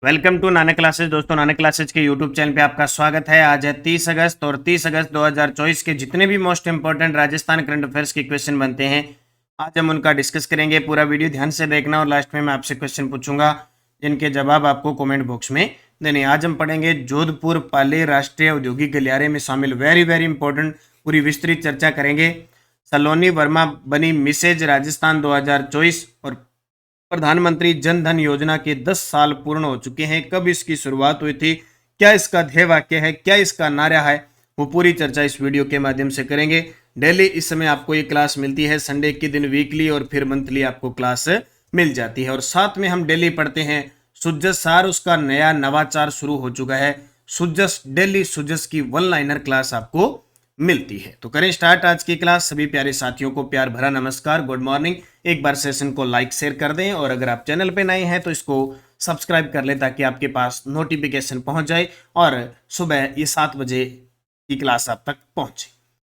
Welcome to Nanak classes. दोस्तों, Nanak classes के YouTube channel पे आपका स्वागत है। आज है 30 अगस्त और 30 अगस्त 2024 के जितने भी most important Rajasthan current affairs के क्वेश्चन बनते हैं, आज हम उनका डिस्कस करेंगे। पूरा वीडियो ध्यान से देखना और लास्ट में मैं आपसे क्वेश्चन पूछूंगा जिनके जवाब आपको कमेंट बॉक्स में देने। आज हम पढ़ेंगे जोधपुर पाली राष्ट्रीय औद्योगिक गलियारे में शामिल वेरी वेरी इंपॉर्टेंट, पूरी विस्तृत चर्चा करेंगे। सलोनी वर्मा बनी मिसेज राजस्थान 2024 और प्रधानमंत्री जन धन योजना के 10 साल पूर्ण हो चुके हैं। कब इसकी शुरुआत हुई थी, क्या इसका ध्येय वाक्य है, क्या इसका नारा है, वो पूरी चर्चा इस वीडियो के माध्यम से करेंगे। डेली इस समय आपको ये क्लास मिलती है, संडे के दिन वीकली और फिर मंथली आपको क्लास मिल जाती है। और साथ में हम डेली पढ़ते हैं सुजस सार, उसका नया नवाचार शुरू हो चुका है। सुजस डेली सुजस की वन लाइनर क्लास आपको मिलती है। तो करें स्टार्ट आज की क्लास। सभी प्यारे साथियों को प्यार भरा नमस्कार, गुड मॉर्निंग। एक बार सेशन को लाइक शेयर कर दें और अगर आप चैनल पे नए हैं तो इसको सब्सक्राइब कर लें ताकि आपके पास नोटिफिकेशन पहुंच जाए और सुबह ये 7 बजे की क्लास आप तक पहुंचे।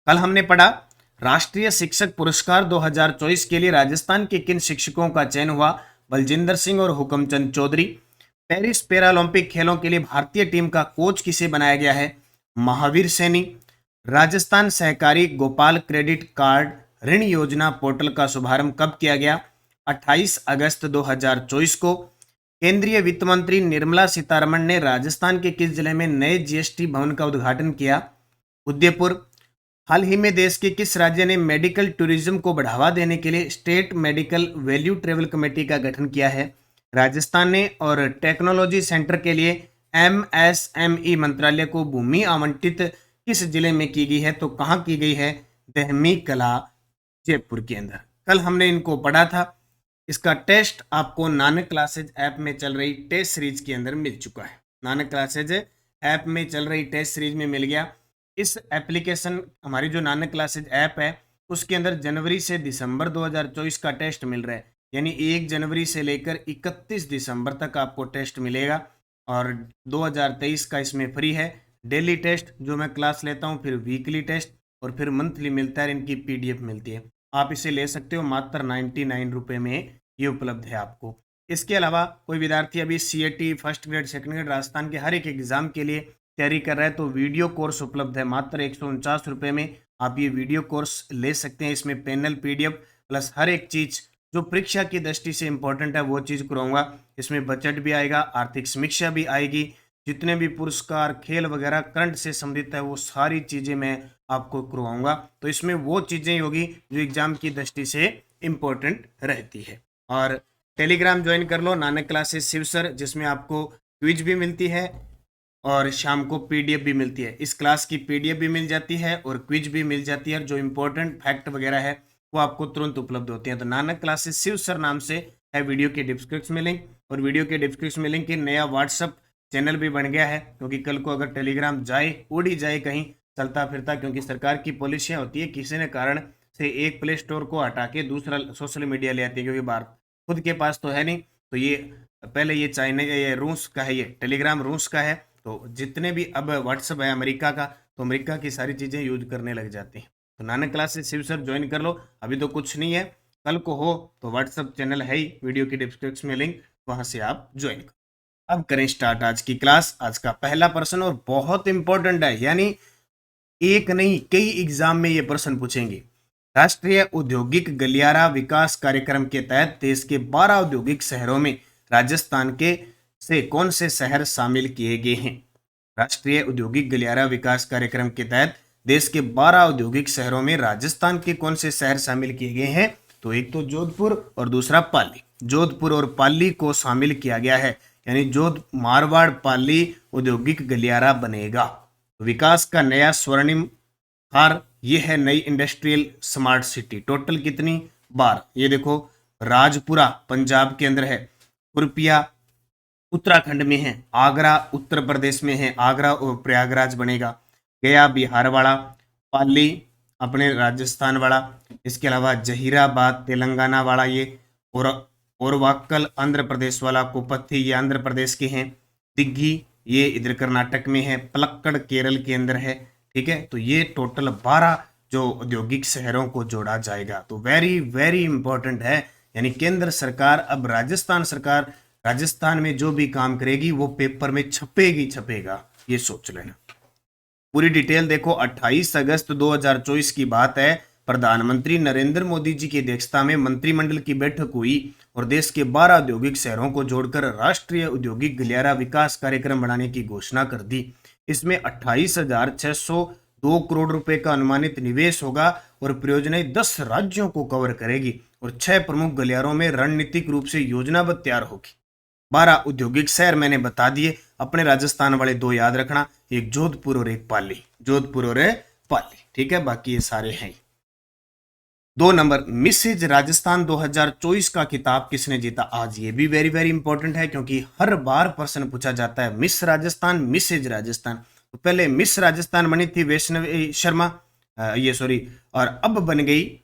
कल हमने पढ़ा राष्ट्रीय शिक्षक पुरस्कार 2024 के लिए राजस्थान के किन शिक्षकों का चयन हुआ। बलजिंदर सिंह और हुकमचंद चौधरी। पेरिस पैरालंपिक खेलों के लिए भारतीय टीम का कोच किसे बनाया गया है। महावीर सैनी। राजस्थान सहकारी गोपाल क्रेडिट कार्ड ऋण योजना पोर्टल का शुभारंभ कब किया गया। 28 अगस्त 2024 को। केंद्रीय वित्त मंत्री निर्मला सीतारमण ने राजस्थान के किस जिले में नए जीएसटी भवन का उद्घाटन किया। उदयपुर। हाल ही में देश के किस राज्य ने मेडिकल टूरिज्म को बढ़ावा देने के लिए state medical value travel committee का गठन किया है। राजस्थान ने। और टेक्नोलॉजी सेंटर के लिए एमएसएमई मंत्रालय को भूमि आवंटित किस जिले में की गई है, तो कहाँ की गई है। दहमी कला जयपुर के अंदर। कल हमने इनको पढ़ा था। इसका टेस्ट आपको नानक क्लासेज ऐप में चल रही टेस्ट सीरीज के अंदर मिल चुका है। नानक क्लासेज ऐप में चल रही टेस्ट सीरीज में मिल गया। इस एप्लीकेशन हमारी जो नानक क्लासेज ऐप है उसके अंदर जनवरी से दिसंबर 2024 का टेस्ट मिल रहा है, यानी 1 जनवरी से लेकर 31 दिसंबर तक आपको टेस्ट मिलेगा। और 2023 का इसमें फ्री है। डेली टेस्ट जो मैं क्लास लेता हूँ, फिर वीकली टेस्ट और फिर मंथली मिलता है, इनकी पीडीएफ मिलती है। आप इसे ले सकते हो, मात्र 99 रुपये में ये उपलब्ध है आपको। इसके अलावा कोई विद्यार्थी अभी CAT first grade second grade Rajasthan के हर एक एग्जाम के लिए तैयारी कर रहा है तो वीडियो कोर्स उपलब्ध है। मात्र 149 रुपये में आप ये वीडियो कोर्स ले सकते हैं। इसमें पैनल पीडीएफ प्लस हर एक चीज़ जो परीक्षा की दृष्टि से इंपॉर्टेंट है वो चीज़ कराऊंगा। इसमें बजट भी आएगा, आर्थिक समीक्षा भी आएगी, जितने भी पुरस्कार खेल वगैरह करंट से संबंधित है वो सारी चीज़ें मैं आपको करवाऊंगा। तो इसमें वो चीज़ें होगी जो एग्जाम की दृष्टि से इम्पोर्टेंट रहती है। और टेलीग्राम ज्वाइन कर लो, नानक क्लासेस शिव सर, जिसमें आपको क्विज भी मिलती है और शाम को पीडीएफ भी मिलती है। इस क्लास की पीडीएफ भी मिल जाती है और क्विज भी मिल जाती है और जो इम्पोर्टेंट फैक्ट वगैरह है वो आपको तुरंत उपलब्ध होती है। तो नानक क्लासेस शिव सर नाम से है वीडियो के डिस्क्रिप्शन में लिंक, और वीडियो के डिस्क्रिप्शन में लिंक की नया व्हाट्सअप चैनल भी बन गया है, क्योंकि कल को अगर टेलीग्राम जाए उड़ ही जाए कहीं चलता फिरता, क्योंकि सरकार की पॉलिसियाँ होती है किसी ने कारण से एक प्ले स्टोर को हटा के दूसरा सोशल मीडिया ले आती है, क्योंकि बाहर खुद के पास तो है नहीं। तो ये पहले ये चाइना ये रूस का है, ये टेलीग्राम रूस का है। तो जितने भी अब व्हाट्सअप है अमेरिका का, तो अमेरिका की सारी चीज़ें यूज करने लग जाती हैं। तो Nanak classes Shiv sir join कर लो, अभी तो कुछ नहीं है, कल को हो तो व्हाट्सअप चैनल है ही, वीडियो की डिस्क्रिप्शन में लिंक, वहाँ से आप ज्वाइन करो। अब करें स्टार्ट आज की क्लास। आज का पहला प्रश्न और बहुत इंपॉर्टेंट है, यानी एक नहीं कई एग्जाम में ये प्रश्न पूछेंगे। राष्ट्रीय औद्योगिक गलियारा विकास कार्यक्रम के तहत देश के 12 औद्योगिक शहरों में राजस्थान के से कौन से शहर शामिल किए गए हैं। राष्ट्रीय औद्योगिक गलियारा विकास कार्यक्रम के तहत देश के 12 औद्योगिक शहरों में राजस्थान के कौन से शहर शामिल किए गए हैं, तो एक तो जोधपुर और दूसरा पाली। जोधपुर और पाली को शामिल किया गया है, यानी मारवाड़ पाली औद्योगिक गलियारा बनेगा। विकास का नया स्वर्णिम हार ये है नई इंडस्ट्रियल स्मार्ट सिटी। टोटल कितनी 12। ये देखो, राजपुरा पंजाब के अंदर है, कुरपिया उत्तराखंड में है, आगरा उत्तर प्रदेश में है, आगरा और प्रयागराज बनेगा, गया बिहार वाला, पाली अपने राजस्थान वाला, इसके अलावा जहीराबाद तेलंगाना वाला ये, और वाक्कल आंध्र प्रदेश वाला, कोपत्थी ये आंध्र प्रदेश के हैं, दिग्घी ये इधर कर्नाटक में है, पलक्कड़ केरल के अंदर है। ठीक है, तो ये टोटल 12 जो औद्योगिक शहरों को जोड़ा जाएगा। तो वेरी वेरी इंपॉर्टेंट है, यानी केंद्र सरकार अब राजस्थान सरकार राजस्थान में जो भी काम करेगी वो पेपर में छपेगा, ये सोच लेना। पूरी डिटेल देखो, 28 अगस्त 2024 की बात है। प्रधानमंत्री नरेंद्र मोदी जी की अध्यक्षता में मंत्रिमंडल की बैठक हुई और देश के 12 औद्योगिक शहरों को जोड़कर राष्ट्रीय औद्योगिक गलियारा विकास कार्यक्रम बनाने की घोषणा कर दी। इसमें 28,602 करोड़ रुपए का अनुमानित निवेश होगा और परियोजनाएं 10 राज्यों को कवर करेगी और 6 प्रमुख गलियारों में रणनीतिक रूप से योजनाबद्ध तैयार होगी। 12 औद्योगिक शहर मैंने बता दिए, अपने राजस्थान वाले 2 याद रखना, एक जोधपुर और एक पाली, जोधपुर और पाली, ठीक है, बाकी ये सारे हैं। 2 नंबर, मिसेज राजस्थान 2024 का खिताब किसने जीता? आज ये भी वेरी वेरी इंपॉर्टेंट है क्योंकि हर बार प्रश्न पूछा जाता है मिस राजस्थान, मिसेज राजस्थान। तो पहले मिस राजस्थान बनी थी वैष्णवी शर्मा, और अब बन गई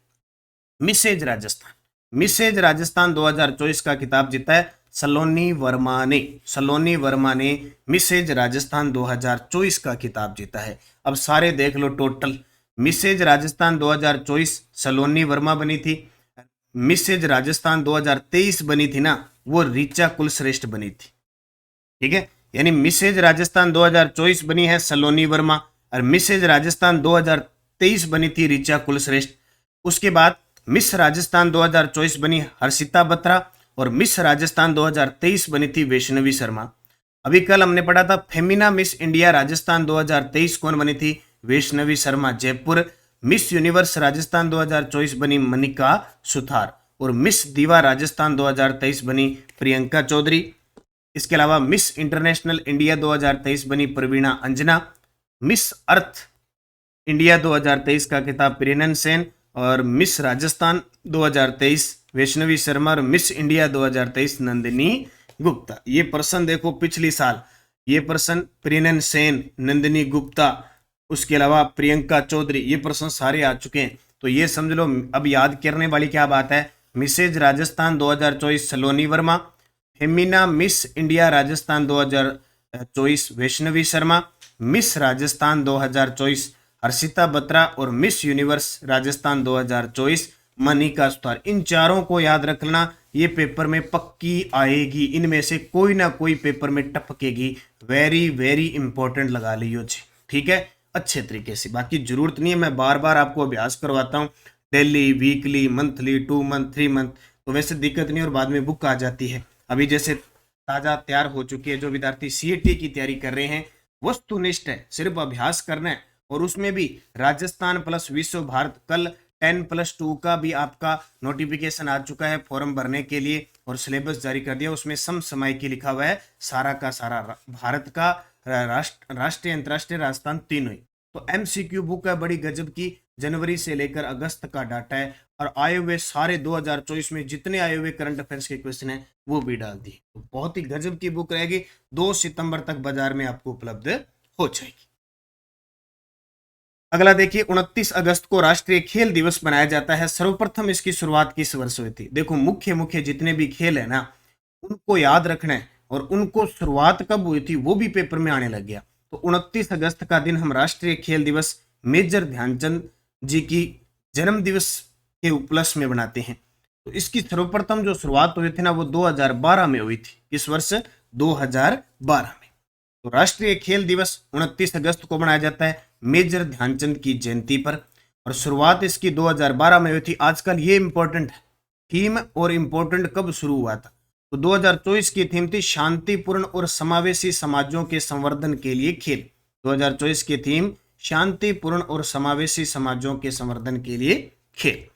मिसेज राजस्थान। मिसेज राजस्थान 2024 का खिताब जीता है सलोनी वर्मा ने मिसेज राजस्थान 2024 का खिताब जीता है। अब सारे देख लो टोटल, मिसेज राजस्थान 2024 सलोनी वर्मा बनी थी, मिसेज राजस्थान 2023 बनी थी ना, वो ऋचा कुलश्रेष्ठ बनी थी, ठीक है। यानी मिसेज राजस्थान 2024 बनी है सलोनी वर्मा और मिसेज राजस्थान 2023 बनी थी ऋचा कुलश्रेष्ठ। उसके बाद मिस राजस्थान 2024 बनी हर्षिता बत्रा और मिस राजस्थान 2023 बनी थी वैष्णवी शर्मा। अभी कल हमने पढ़ा था फेमिना मिस इंडिया राजस्थान 2023 कौन बनी थी? वैष्णवी शर्मा जयपुर। मिस यूनिवर्स राजस्थान 2024 बनी मनिका सुथार और मिस दीवा राजस्थान 2023 बनी प्रियंका चौधरी। इसके अलावा मिस इंटरनेशनल इंडिया 2023 बनी प्रवीणा अंजना। मिस अर्थ इंडिया 2023 का खिताब प्रियनन सेन और मिस राजस्थान 2023 वैष्णवी शर्मा और मिस इंडिया 2023 नंदिनी गुप्ता। ये प्रश्न देखो पिछली साल, ये प्रश्न प्रियनन सेन, नंदिनी गुप्ता, उसके अलावा प्रियंका चौधरी, ये प्रश्न सारे आ चुके हैं। तो ये समझ लो, अब याद करने वाली क्या बात है, Mrs Rajasthan 2024 Saloni Verma, Femina Miss India Rajasthan 2024 Vaishnavi Sharma, Miss Rajasthan 2024 Harshita Batra और मिस यूनिवर्स राजस्थान 2024 मनिका सुथार। इन चारों को याद रखना, ये पेपर में पक्की आएगी, इनमें से कोई ना कोई पेपर में टपकेगी। वेरी वेरी इंपॉर्टेंट लगा लियो जी, ठीक है, अच्छे तरीके से। बाकी जरूरत नहीं है मैं बार बार आपको अभ्यास करवाता हूँ, daily, weekly, monthly, 2 month, 3 month, तो वैसे दिक्कत नहीं और बाद में बुक आ जाती है। अभी जैसे ताज़ा तैयार हो चुकी है, जो विद्यार्थी सीएटी की तैयारी कर रहे हैं, वस्तुनिष्ठ है, सिर्फ अभ्यास करना है। और उसमें भी राजस्थान प्लस विश्व भारत, कल 10+2 का भी आपका नोटिफिकेशन आ चुका है फॉर्म भरने के लिए और सिलेबस जारी कर दिया। उसमें समसामयिक लिखा हुआ है सारा का सारा, भारत का राष्ट्रीय अंतर्राष्ट्रीय राजस्थान तीनों ही। तो एमसीक्यू बुक है बड़ी गजब की, जनवरी से लेकर अगस्त का डाटा है और आए हुए सारे 2024 में जितने आए हुए करंट अफेयर्स के क्वेश्चन है वो भी डाल दिए। तो बहुत ही गजब की बुक रहेगी, 2 सितंबर तक बाजार में आपको उपलब्ध हो जाएगी। अगला देखिए, 29 अगस्त को राष्ट्रीय खेल दिवस मनाया जाता है। सर्वप्रथम इसकी शुरुआत किस वर्ष हुई थी? देखो मुख्य जितने भी खेल है ना, उनको याद रखना है और उनको शुरुआत कब हुई थी वो भी पेपर में आने लग गया। तो 29 अगस्त का दिन हम राष्ट्रीय खेल दिवस मेजर ध्यानचंद जी की जन्म दिवस के उपलक्ष्य में बनाते हैं। तो इसकी सर्वप्रथम जो शुरुआत हुई थी ना, वो 2012 में हुई थी। इस वर्ष 2012 में। तो राष्ट्रीय खेल दिवस 29 अगस्त को मनाया जाता है मेजर ध्यानचंद की जयंती पर और शुरुआत इसकी 2012 में हुई थी। आजकल ये इंपॉर्टेंट है थीम और इंपॉर्टेंट कब शुरू हुआ था, तो 2024 की थीम थी शांतिपूर्ण और समावेशी समाजों के संवर्धन के लिए खेल। 2024 की थीम शांतिपूर्ण और समावेशी समाजों के संवर्धन के लिए खेल।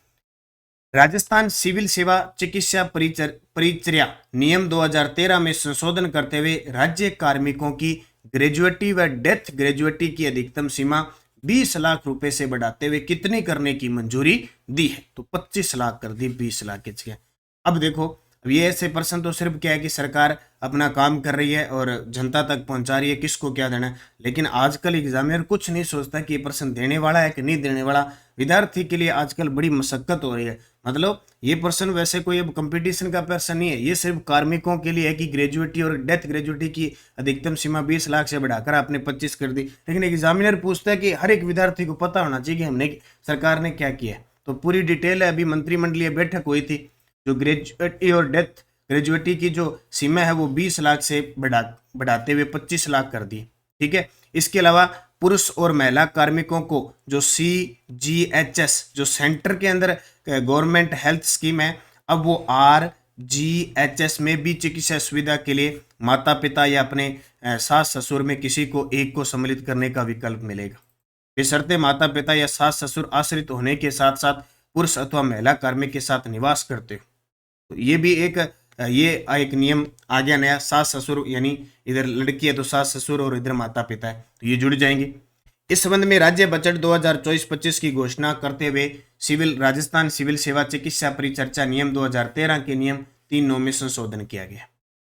राजस्थान सिविल सेवा चिकित्सा परिचर्या नियम 2013 में संशोधन करते हुए राज्य कार्मिकों की ग्रेजुएटी व डेथ ग्रेजुएटी की अधिकतम सीमा 20 लाख रुपए से बढ़ाते हुए कितनी करने की मंजूरी दी है? तो 25 लाख कर दी, 20 लाख की जगह। अब देखो, अब ये ऐसे प्रश्न तो सिर्फ क्या है कि सरकार अपना काम कर रही है और जनता तक पहुंचा रही है किसको क्या देना है, लेकिन आजकल एग्जामिनर कुछ नहीं सोचता कि ये प्रश्न देने वाला है कि नहीं देने वाला। विद्यार्थी के लिए आजकल बड़ी मशक्कत हो रही है। मतलब ये प्रश्न वैसे कोई अब कंपटीशन का प्रश्न नहीं है, ये सिर्फ कार्मिकों के लिए है कि ग्रेजुएटी और डेथ ग्रेजुएटी की अधिकतम सीमा 20 लाख से बढ़ाकर आपने 25 कर दी। लेकिन एग्जामिनर पूछता है कि हर एक विद्यार्थी को पता होना चाहिए कि हमने सरकार ने क्या किया है। तो पूरी डिटेल है, अभी मंत्रिमंडलीय बैठक हुई थी, जो ग्रेजुएटी और डेथ ग्रेजुएटी की जो सीमा है वो 20 लाख से बढ़ाते हुए 25 लाख कर दी। ठीक है। इसके अलावा पुरुष और महिला कार्मिकों को जो CGHS जो सेंटर के अंदर गवर्नमेंट हेल्थ स्कीम है, अब वो RGHS में भी चिकित्सा सुविधा के लिए माता पिता या अपने सास ससुर में किसी को एक को सम्मिलित करने का विकल्प मिलेगा। बशर्ते माता पिता या सास ससुर आश्रित होने के साथ साथ पुरुष अथवा महिला कार्मिक के साथ निवास करते हो। तो ये एक नियम आ गया नया। सास ससुर यानी इधर लड़की है तो सास ससुर और इधर माता पिता है तो ये जुड़ जाएंगे। इस संबंध में राज्य बजट 2024-25 की घोषणा करते हुए राजस्थान सिविल सेवा चिकित्सा परिचर्चा नियम 2013 के नियम 3(9) में संशोधन किया गया।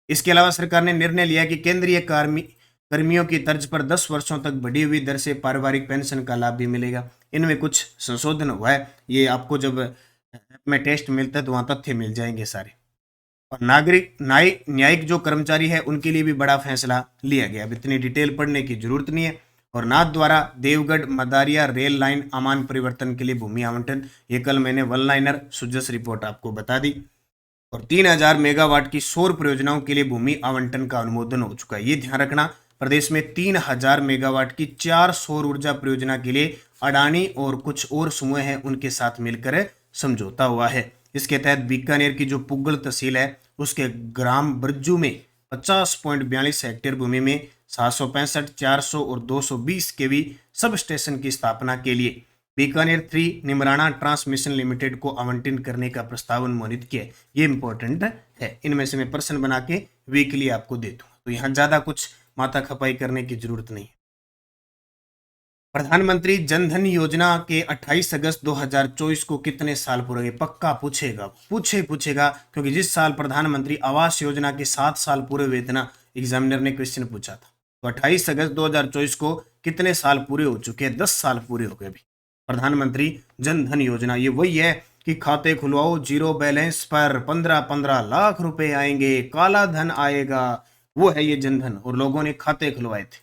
इसके अलावा सरकार ने निर्णय लिया कि केंद्रीय कर्मियों की तर्ज पर 10 वर्षों तक बढ़ी हुई दर से पारिवारिक पेंशन का लाभ भी मिलेगा। इनमें कुछ संशोधन हुआ है, ये आपको जब ऐप में टेस्ट मिलता है तो वहाँ तथ्य मिल जाएंगे सारे। और न्यायिक जो कर्मचारी है उनके लिए भी बड़ा फैसला लिया गया। अब इतनी डिटेल पढ़ने की जरूरत नहीं है। और नाथ द्वारा देवगढ़ मदारिया रेल लाइन अमान परिवर्तन के लिए भूमि आवंटन, ये कल मैंने वन लाइनर सुजस रिपोर्ट आपको बता दी। और 3000 मेगावाट की सौर परियोजनाओं के लिए भूमि आवंटन का अनुमोदन हो चुका है। ये ध्यान रखना, प्रदेश में 3000 मेगावाट की 4 सौर ऊर्जा परियोजना के लिए अडानी और कुछ और समूह हैं उनके साथ मिलकर समझौता हुआ है। इसके तहत बीकानेर की जो पुगल तहसील है उसके ग्राम बरजू में 50.42 हेक्टेयर भूमि में 765, 400 और 220 केवी सब स्टेशन की स्थापना के लिए बीकानेर 3 निमराना ट्रांसमिशन लिमिटेड को आवंटन करने का प्रस्ताव अनुमोदित किया। ये इंपॉर्टेंट है। इनमें से मैं प्रश्न बना के वीकली आपको दे दूंगा, तो यहाँ ज्यादा कुछ माथा खपाई करने की जरूरत नहीं है। प्रधानमंत्री जनधन योजना के 28 अगस्त 2024 को कितने साल पूरे हुए? पक्का पूछेगा क्योंकि जिस साल प्रधानमंत्री आवास योजना के 7 साल पूरे हुए थे ना, एग्जामिनर ने क्वेश्चन पूछा था। तो 28 अगस्त 2024 को कितने साल पूरे हो चुके हैं? 10 साल पूरे हो गए अभी। प्रधानमंत्री जनधन योजना ये वही है कि खाते खुलवाओ, जीरो बैलेंस पर 15-15 लाख रुपए आएंगे, काला धन आएगा, वो है ये जनधन। और लोगों ने खाते खुलवाए थे।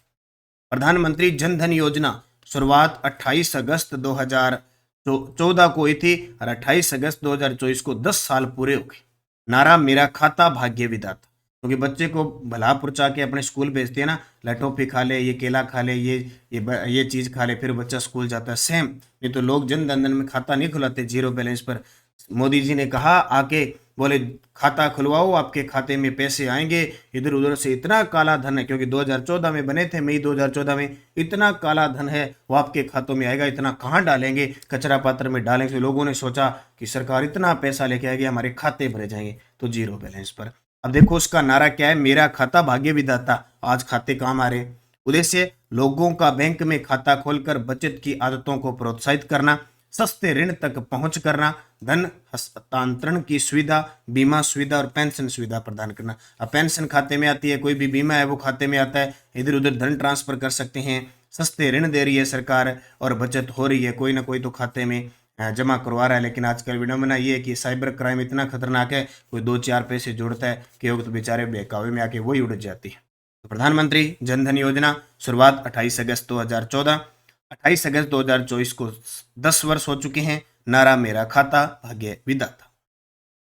प्रधानमंत्री जनधन योजना शुरुआत 28 अगस्त 2014 को हुई थी और 28 अगस्त 2024 को 10 साल पूरे हो गए। नारा मेरा खाता भाग्य विधाता, क्योंकि बच्चे को भला पुरचा के अपने स्कूल भेजते हैं ना, लटोफी खा ले, ये केला खा ले, ये चीज खा ले, फिर बच्चा स्कूल जाता है। सेम नहीं तो लोग जनधन में खाता नहीं खुलाते जीरो बैलेंस पर। मोदी जी ने कहा आके, बोले खाता खुलवाओ, आपके खाते में पैसे आएंगे। इधर उधर से इतना काला धन है, क्योंकि 2014 में बने थे, मई 2014 में, इतना काला धन है वो आपके खातों में आएगा। इतना कहाँ डालेंगे? कचरा पात्र में डालेंगे। लोगों ने सोचा कि सरकार इतना पैसा लेके आएगी, हमारे खाते भरे जाएंगे, तो जीरो बैलेंस पर। अब देखो उसका नारा क्या है, मेरा खाता भाग्य विधाता। आज खाते काम आ रहे। उद्देश्य लोगों का बैंक में खाता खोलकर बचत की आदतों को प्रोत्साहित करना, सस्ते ऋण तक पहुंच करना, धन हस्तांतरण की सुविधा, बीमा सुविधा और पेंशन सुविधा प्रदान करना। अब पेंशन खाते में आती है, कोई भी बीमा है वो खाते में आता है, इधर उधर धन ट्रांसफर कर सकते हैं। सस्ते ऋण दे रही है सरकार और बचत हो रही है, कोई ना कोई तो खाते में जमा करवा रहा है। लेकिन आजकल विडंबना ये है कि साइबर क्राइम इतना खतरनाक है, कोई 2-4 पैसे जोड़ता है कि तो बेचारे बहकावे में आके वही उड़ जाती है। तो प्रधानमंत्री जनधन योजना शुरुआत 28 अगस्त 2014, 28 अगस्त 2024 को 10 वर्ष हो चुके हैं। नारा मेरा खाता भाग्य विधाता।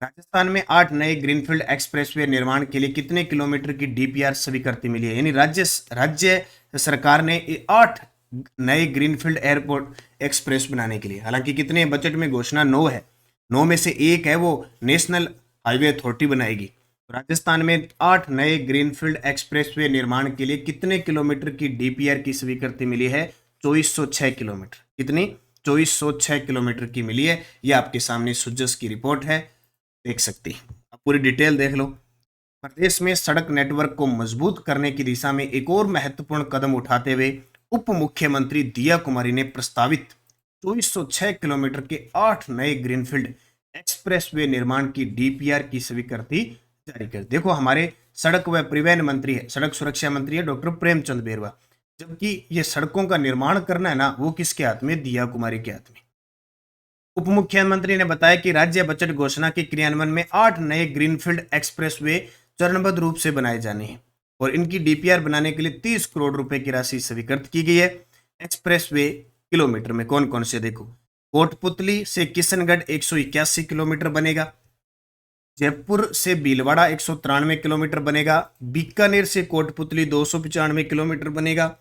राजस्थान में 8 नए ग्रीनफील्ड एक्सप्रेसवे निर्माण के लिए कितने किलोमीटर की डीपीआर स्वीकृति मिली है? यानी राज्य सरकार ने 8 नए ग्रीनफील्ड एयरपोर्ट एक्सप्रेस बनाने के लिए, हालांकि कितने बजट में घोषणा 9 है, 9 में से एक है वो नेशनल हाईवे अथॉरिटी बनाएगी। राजस्थान में 8 नए ग्रीनफील्ड एक्सप्रेसवे निर्माण के लिए कितने किलोमीटर की डीपीआर की स्वीकृति मिली है? 2406 किलोमीटर। कितनी? 2406 किलोमीटर की मिली है। यह आपके सामने सुजस की रिपोर्ट है, देख सकते हैं। अब पूरी डिटेल देख लो। प्रदेश में सड़क नेटवर्क को मजबूत करने की दिशा में एक और महत्वपूर्ण कदम उठाते हुए उप मुख्यमंत्री दिया कुमारी ने प्रस्तावित 2406 किलोमीटर के 8 नए ग्रीनफील्ड एक्सप्रेसवे निर्माण की डीपीआर की स्वीकृति जारी कर। देखो हमारे सड़क व परिवहन मंत्री है, सड़क सुरक्षा मंत्री है डॉक्टर प्रेमचंद बेरवा, जबकि ये सड़कों का निर्माण करना है ना, वो किसके हाथ में? दिया कुमारी के हाथ में। उप मुख्यमंत्री ने बताया कि राज्य बजट घोषणा के क्रियान्वयन में 8 नए ग्रीनफील्ड एक्सप्रेसवे चरणबद्ध रूप से बनाए जाने हैं और इनकी डीपीआर बनाने के लिए 30 करोड़ रुपए की राशि स्वीकृत की गई है। एक्सप्रेसवे किलोमीटर में कौन कौन से? देखो, कोटपुतली से किशनगढ़ 181 किलोमीटर बनेगा, जयपुर से भीलवाड़ा 193 किलोमीटर बनेगा। बीकानेर से कोटपुतली 295 किलोमीटर बनेगा।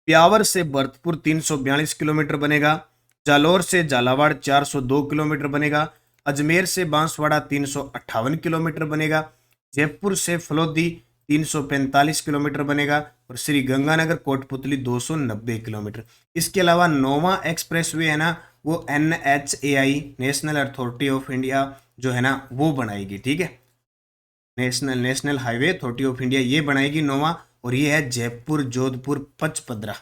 ब्यावर से भरतपुर 342 किलोमीटर बनेगा। जालौर से झालावाड़ 402 किलोमीटर बनेगा। अजमेर से बांसवाड़ा 358 किलोमीटर बनेगा। जयपुर से फलोदी 345 किलोमीटर बनेगा और श्री गंगानगर कोटपुतली 290 किलोमीटर। इसके अलावा नोवा एक्सप्रेसवे है ना, वो NHAI national authority of India जो है ना वो बनाएगी, ठीक है, national highway authority of India ये बनाएगी नोवा। और ये है जयपुर जोधपुर पचपदरा,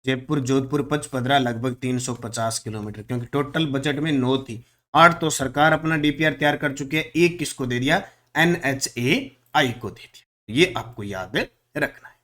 जयपुर जोधपुर पचपदरा लगभग 350 किलोमीटर, क्योंकि टोटल बजट में 9 थी, 8 तो सरकार अपना DPR तैयार कर चुकी है, एक किसको दे दिया, NHAI को दे दिया। ये आपको याद रखना है।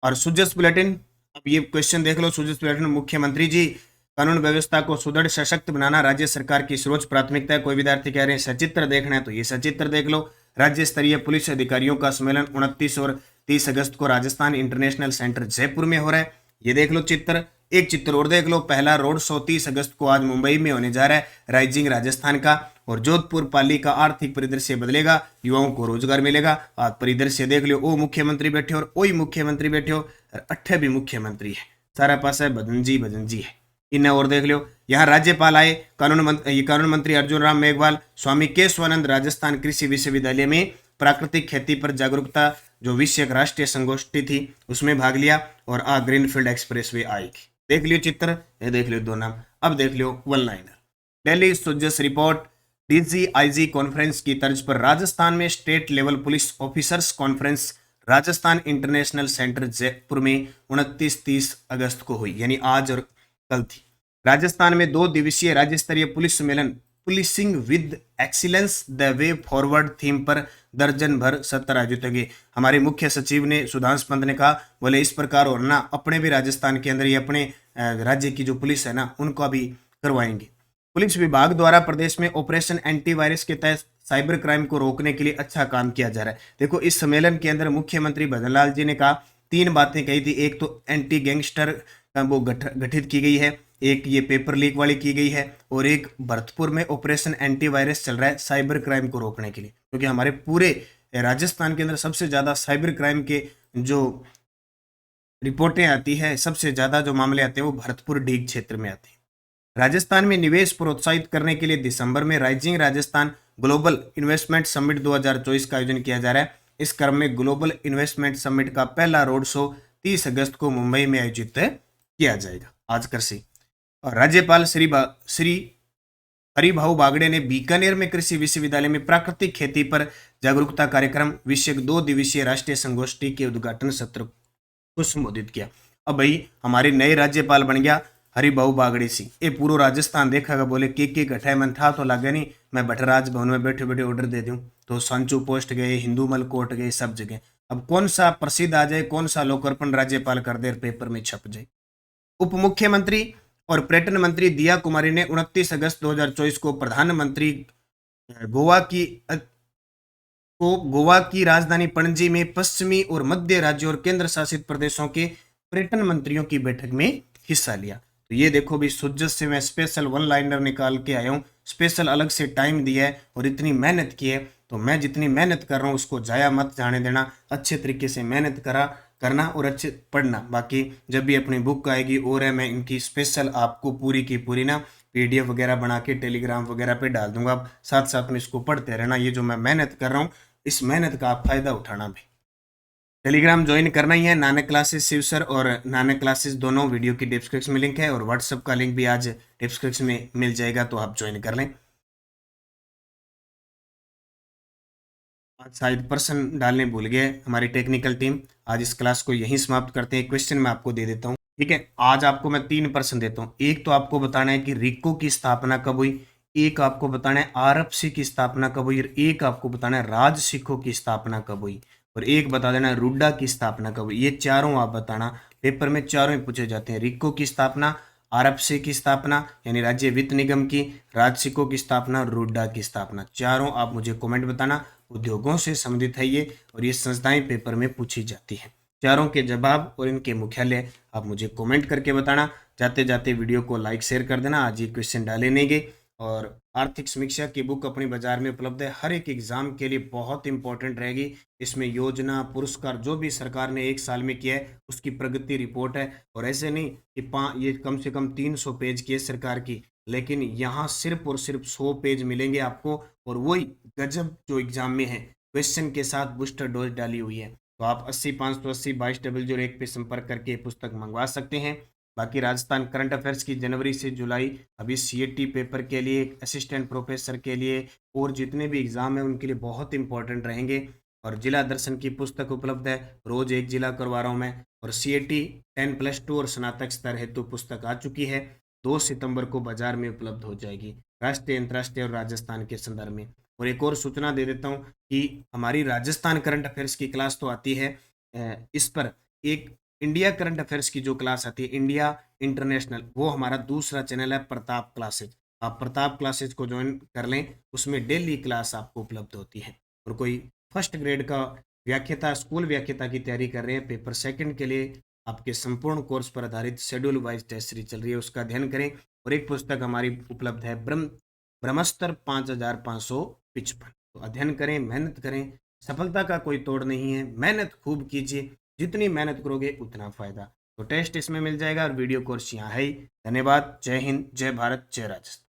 और सुजस बुलेटिन, अब ये क्वेश्चन देख लो। सुजस बुलेटिन, मुख्यमंत्री जी कानून व्यवस्था को सुदृढ़ सशक्त बनाना राज्य सरकार की सर्वोच्च प्राथमिकता है। कोई विद्यार्थी कह रहे हैं सचित्र देखना है तो ये सचित्र देख लो। राज्य स्तरीय पुलिस अधिकारियों का सम्मेलन 29 और 30 अगस्त को राजस्थान इंटरनेशनल सेंटर जयपुर में हो रहा है, ये देख लो चित्र। एक चित्र और देख लो, पहला रोड शो 30 अगस्त को आज मुंबई में होने जा रहा है, राइजिंग राजस्थान का। और जोधपुर पाली का आर्थिक परिदृश्य बदलेगा, युवाओं को रोजगार मिलेगा। आज परिदृश्य देख लो, ओ मुख्यमंत्री बैठे और ओई मुख्यमंत्री बैठे हो, अट्ठे भी मुख्यमंत्री है, सारा पास है भजन जी है। इन्हें और देख लो, यहाँ राज्यपाल आए, कानून मंत्री अर्जुन राम मेघवाल, स्वामी केशवानंद राजस्थान कृषि विश्वविद्यालय में प्राकृतिक खेती पर जागरूकता जो विषयक राष्ट्रीय संगोष्ठी थी उसमें भाग लिया। और ग्रीनफील्ड एक्सप्रेसवे आएगी, देख लियो चित्र, ये देख लियो दो नाम। अब देख लियो one liner, Delhi Sujas report, DGIG conference की तर्ज पर राजस्थान में state level police officers conference Rajasthan international centre Jaipur में 29-30 अगस्त को हुई, यानी आज और कल थी। राजस्थान में 2 दिवसीय राज्य स्तरीय पुलिस सम्मेलन policing with excellence the way forward theme पर दर्जन भर सत्र आयोजित होंगे। हमारे मुख्य सचिव ने सुधांश पंत ने कहा, बोले इस प्रकार और ना अपने भी राजस्थान के अंदर ये अपने राज्य की जो पुलिस है ना उनको अभी करवाएंगे। पुलिस विभाग द्वारा प्रदेश में ऑपरेशन एंटीवायरस के तहत साइबर क्राइम को रोकने के लिए अच्छा काम किया जा रहा है। देखो इस सम्मेलन के अंदर मुख्यमंत्री भजनलाल जी ने कहा 3 बातें कही थी। एक तो एंटी गैंगस्टर वो गठित की गई है, एक ये पेपर लीक वाली की गई है, और एक भरतपुर में ऑपरेशन एंटीवायरस चल रहा है साइबर क्राइम को रोकने के लिए, क्योंकि हमारे पूरे राजस्थान के अंदर सबसे ज़्यादा साइबर क्राइम के जो रिपोर्टें आती है, सबसे ज़्यादा जो मामले आते हैं वो भरतपुर डीग क्षेत्र में आते हैं। राजस्थान में निवेश प्रोत्साहित करने के लिए दिसंबर में rising Rajasthan global investment summit 2024 का आयोजन किया जा रहा है। इस क्रम में ग्लोबल इन्वेस्टमेंट समिट का पहला रोड शो 30 अगस्त को मुंबई में आयोजित किया जाएगा, आज कर से। और राज्यपाल श्री हरिभाऊ बागड़े ने बीकानेर में कृषि विश्वविद्यालय में प्राकृतिक खेती पर जागरूकता कार्यक्रम विषयक 2 दिवसीय राष्ट्रीय संगोष्ठी के उद्घाटन सत्र को संबोधित किया। अब भाई हमारे नए राज्यपाल बन गया हरिभाऊ बागड़े सिंह, ये पूरा राजस्थान देखागा, बोले के घटाए मन था तो लगे नहीं मैं भट्टराज भवन में बैठे बैठे ऑर्डर दे दूं, तो सांचू पोस्ट गए, हिंदूमल कोर्ट गए, सब जगह। अब कौन सा प्रसिद्ध आ जाए, कौन सा लोकार्पण राज्यपाल कर दे, पेपर में छप जाए। उप मुख्यमंत्री और पर्यटन मंत्री दिया कुमारी ने 29 अगस्त 2024 को प्रधानमंत्री गोवा की राजधानी पणजी में पश्चिमी और मध्य राज्यों और केंद्र शासित प्रदेशों के पर्यटन मंत्रियों की बैठक में हिस्सा लिया। तो ये देखो भी सुजस से मैं स्पेशल वन लाइनर निकाल के आया हूँ, स्पेशल अलग से टाइम दिया है और इतनी मेहनत की है, तो मैं जितनी मेहनत कर रहा हूँ उसको जाया मत जाने देना, अच्छे तरीके से मेहनत करना और अच्छे पढ़ना। बाकी जब भी अपनी बुक आएगी और है मैं इनकी स्पेशल आपको पूरी की पूरी ना PDF वगैरह बना के टेलीग्राम वगैरह पे डाल दूंगा, आप साथ साथ में इसको पढ़ते रहना। ये जो मैं मेहनत कर रहा हूँ इस मेहनत का आप फायदा उठाना भी। टेलीग्राम ज्वाइन करना ही है, नानक क्लासेस शिव सर और नानक क्लासेस दोनों वीडियो की डिस्क्रिप्शन में लिंक है, और व्हाट्सएप का लिंक भी आज डिस्क्रिप्शन में मिल जाएगा, तो आप ज्वाइन कर लें। आज शायद पर्सन डालने भूल गए हमारी टेक्निकल टीम। आज इस क्लास को यहीं समाप्त करते हैं। क्वेश्चन मैं आपको दे देता हूँ, ठीक है। आज आपको मैं 3 पर्सन देता हूँ। एक तो आपको बताना है कि रिको की स्थापना कब हुई, एक आपको बताना है RFC की स्थापना कब हुई, और एक आपको बताना है राजसिखों की स्थापना कब हुई, और एक बता देना रुड्डा की स्थापना कब हुई। ये चारों आप बताना, पेपर में चारों ही पूछे जाते हैं। रिको की स्थापना, RFC की स्थापना यानी राज्य वित्त निगम की, राजसिखों की स्थापना, रुड्डा की स्थापना, चारों आप मुझे कमेंट बताना। उद्योगों से संबंधित है ये, और ये संस्थाएं पेपर में पूछी जाती हैं। चारों के जवाब और इनके मुख्यालय आप मुझे कमेंट करके बताना। जाते जाते वीडियो को लाइक शेयर कर देना। आज ये क्वेश्चन डाले नहीं गए, और आर्थिक समीक्षा की बुक अपनी बाजार में उपलब्ध है। हर एक एग्जाम के लिए बहुत इंपॉर्टेंट रहेगी। इसमें योजना, पुरस्कार जो भी सरकार ने 1 साल में किया है उसकी प्रगति रिपोर्ट है। और ऐसे नहीं कि ये कम से कम 300 पेज की है सरकार की, लेकिन यहाँ सिर्फ और सिर्फ 100 पेज मिलेंगे आपको। और वही गजब जो एग्जाम में है, क्वेश्चन के साथ बूस्टर डोज डाली हुई है। तो आप 80 580 2200 पे संपर्क करके ये पुस्तक मंगवा सकते हैं। बाकी राजस्थान करंट अफेयर्स की जनवरी से जुलाई अभी सीएटी पेपर के लिए, असिस्टेंट प्रोफेसर के लिए और जितने भी एग्जाम हैं उनके लिए बहुत इंपॉर्टेंट रहेंगे। और जिला दर्शन की पुस्तक उपलब्ध है, रोज एक जिला करवा रहा हूँ मैं। और सीएटी 10+2 और स्नातक स्तर हेतु पुस्तक आ चुकी है, 2 सितंबर को बाजार में उपलब्ध हो जाएगी, राष्ट्रीय, अंतर्राष्ट्रीय और राजस्थान के संदर्भ में। और एक और सूचना दे देता हूँ कि हमारी राजस्थान करंट अफेयर्स की क्लास तो आती है, इस पर एक इंडिया करंट अफेयर्स की जो क्लास आती है, इंडिया इंटरनेशनल, वो हमारा दूसरा चैनल है प्रताप क्लासेज। आप प्रताप क्लासेज को ज्वाइन कर लें, उसमें डेली क्लास आपको उपलब्ध होती है। और कोई फर्स्ट ग्रेड का व्याख्याता, स्कूल व्याख्याता की तैयारी कर रहे हैं, पेपर सेकंड के लिए आपके संपूर्ण कोर्स पर आधारित शेड्यूल वाइज टेस्ट सीरीज चल रही है, उसका अध्ययन करें। और एक पुस्तक हमारी उपलब्ध है, ब्रह्मस्त्र 5555। तो अध्ययन करें, मेहनत करें, सफलता का कोई तोड़ नहीं है, मेहनत खूब कीजिए, जितनी मेहनत करोगे उतना फायदा। तो टेस्ट इसमें मिल जाएगा और वीडियो कोर्स यहाँ है ही। धन्यवाद। जय हिंद, जय भारत, जय राजस्थान।